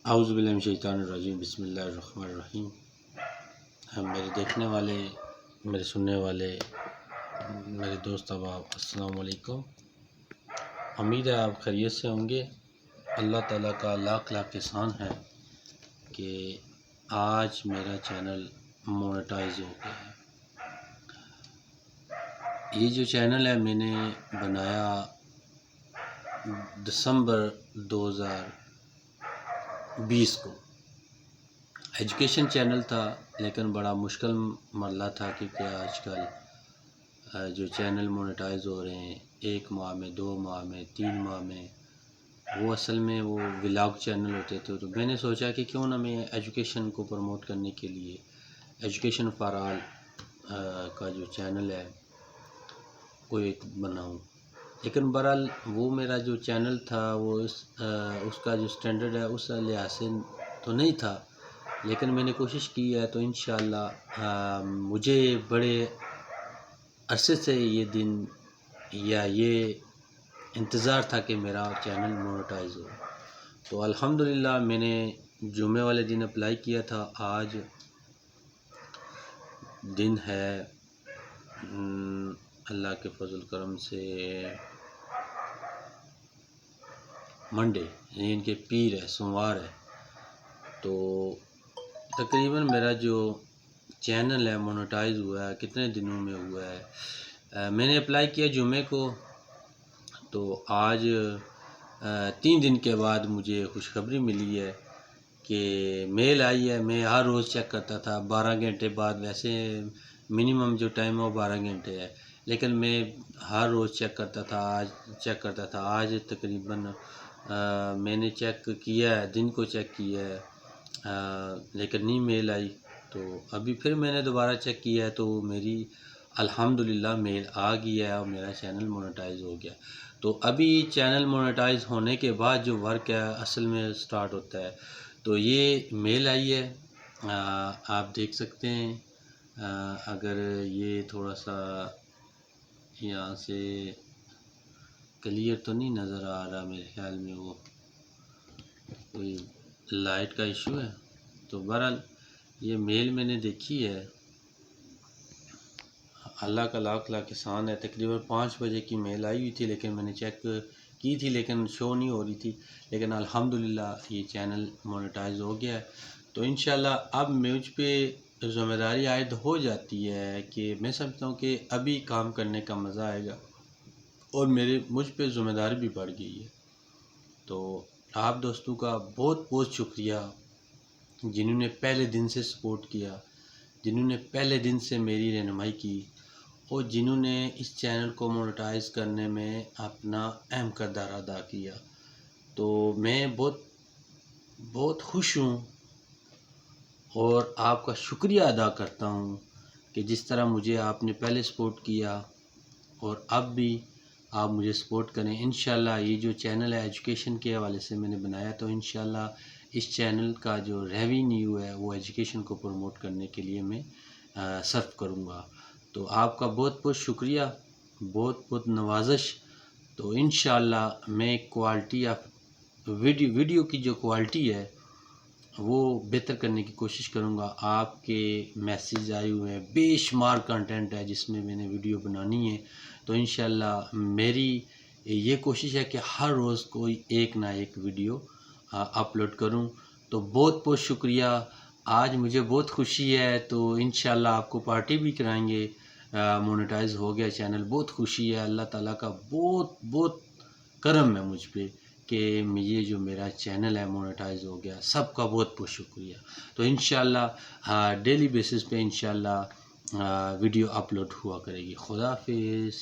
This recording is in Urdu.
اعوذ باللہ من الشیطان الرجیم، بسم اللہ الرحمن الرحیم۔ میرے دیکھنے والے، میرے سننے والے، میرے دوست احباب، السلام علیکم۔ امید ہے آپ خیریت سے ہوں گے۔ اللہ تعالیٰ کا لاکھ لاکھ احسان ہے کہ آج میرا چینل مونیٹائز ہو گیا ہے۔ یہ جو چینل ہے میں نے بنایا دسمبر 2020 کو۔ ایجوکیشن چینل تھا، لیکن بڑا مشکل مرحلہ تھا، کیونکہ آج کل جو چینل مونیٹائز ہو رہے ہیں 1 ماہ میں، 2 ماہ میں، 3 ماہ میں، وہ اصل میں وہ ولاگ چینل ہوتے تھے۔ تو میں نے سوچا کہ کیوں نہ میں ایجوکیشن کو پروموٹ کرنے کے لیے ایجوکیشن فار آل کا جو چینل ہے وہ ایک بناؤں۔ لیکن بہرحال وہ میرا جو چینل تھا وہ اس کا جو سٹینڈرڈ ہے اس لحاظ سے تو نہیں تھا، لیکن میں نے کوشش کی ہے۔ تو انشاءاللہ مجھے بڑے عرصے سے یہ دن یا یہ انتظار تھا کہ میرا چینل مونیٹائز ہو۔ تو الحمدللہ میں نے جمعے والے دن اپلائی کیا تھا۔ آج دن ہے اللہ کے فضل کرم سے منڈے، یعنی ان کے پیر ہے، سوموار ہے۔ تو تقریباً میرا جو چینل ہے مونیٹائز ہوا ہے کتنے دنوں میں ہوا ہے؟ میں نے اپلائی کیا جمعے کو، تو آج 3 دن کے بعد مجھے خوشخبری ملی ہے کہ میل آئی ہے۔ میں ہر روز چیک کرتا تھا 12 گھنٹے بعد، ویسے منیمم جو ٹائم ہے وہ 12 گھنٹے ہے، لیکن میں ہر روز چیک کرتا تھا۔ آج تقریباً میں نے چیک کیا ہے، دن کو چیک کیا ہے، لیکن نہیں میل آئی۔ تو ابھی پھر میں نے دوبارہ چیک کیا ہے تو میری الحمدللہ میل آ گیا ہے اور میرا چینل مونیٹائز ہو گیا۔ تو ابھی چینل مونیٹائز ہونے کے بعد جو ورک ہے اصل میں سٹارٹ ہوتا ہے۔ تو یہ میل آئی ہے، آپ دیکھ سکتے ہیں۔ اگر یہ تھوڑا سا یہاں سے کلیئر تو نہیں نظر آ رہا، میرے خیال میں وہ کوئی لائٹ کا ایشو ہے۔ تو بہرحال یہ میل میں نے دیکھی ہے۔ اللہ کا لاکھ لاکھ احسان ہے۔ تقریباً 5 بجے کی میل آئی ہوئی تھی، لیکن میں نے چیک کی تھی لیکن شو نہیں ہو رہی تھی، لیکن الحمدللہ یہ چینل مونیٹائز ہو گیا ہے۔ تو انشاءاللہ اب مجھ پہ ذمہ داری عائد ہو جاتی ہے کہ میں سمجھتا ہوں کہ ابھی کام کرنے کا مزہ آئے گا، اور مجھ پہ ذمہ داری بھی بڑھ گئی ہے۔ تو آپ دوستوں کا بہت بہت شکریہ جنہوں نے پہلے دن سے سپورٹ کیا، جنہوں نے پہلے دن سے میری رہنمائی کی، اور جنہوں نے اس چینل کو مونیٹائز کرنے میں اپنا اہم کردار ادا کیا۔ تو میں بہت خوش ہوں اور آپ کا شکریہ ادا کرتا ہوں کہ جس طرح مجھے آپ نے پہلے سپورٹ کیا اور اب بھی آپ مجھے سپورٹ کریں۔ انشاءاللہ یہ جو چینل ہے ایجوکیشن کے حوالے سے میں نے بنایا، تو انشاءاللہ اس چینل کا جو ریونیو ہے وہ ایجوکیشن کو پروموٹ کرنے کے لیے میں صرف کروں گا۔ تو آپ کا بہت بہت شکریہ، بہت بہت نوازش۔ تو انشاءاللہ میں کوالٹی آف ویڈیو کی جو کوالٹی ہے وہ بہتر کرنے کی کوشش کروں گا۔ آپ کے میسیج آئے ہوئے ہیں، بے شمار کنٹینٹ ہے جس میں نے ویڈیو بنانی ہے۔ تو انشاءاللہ میری یہ کوشش ہے کہ ہر روز کوئی ایک نہ ایک ویڈیو اپلوڈ کروں۔ تو بہت بہت شکریہ۔ آج مجھے بہت خوشی ہے، تو انشاءاللہ آپ کو پارٹی بھی کرائیں گے۔ مونیٹائز ہو گیا چینل، بہت خوشی ہے۔ اللہ تعالیٰ کا بہت بہت کرم ہے مجھ پہ کہ یہ جو میرا چینل ہے مونیٹائز ہو گیا۔ سب کا بہت بہت شکریہ۔ تو انشاءاللہ ڈیلی بیسس پہ انشاءاللہ ویڈیو اپلوڈ ہوا کرے گی۔ خدا حافظ۔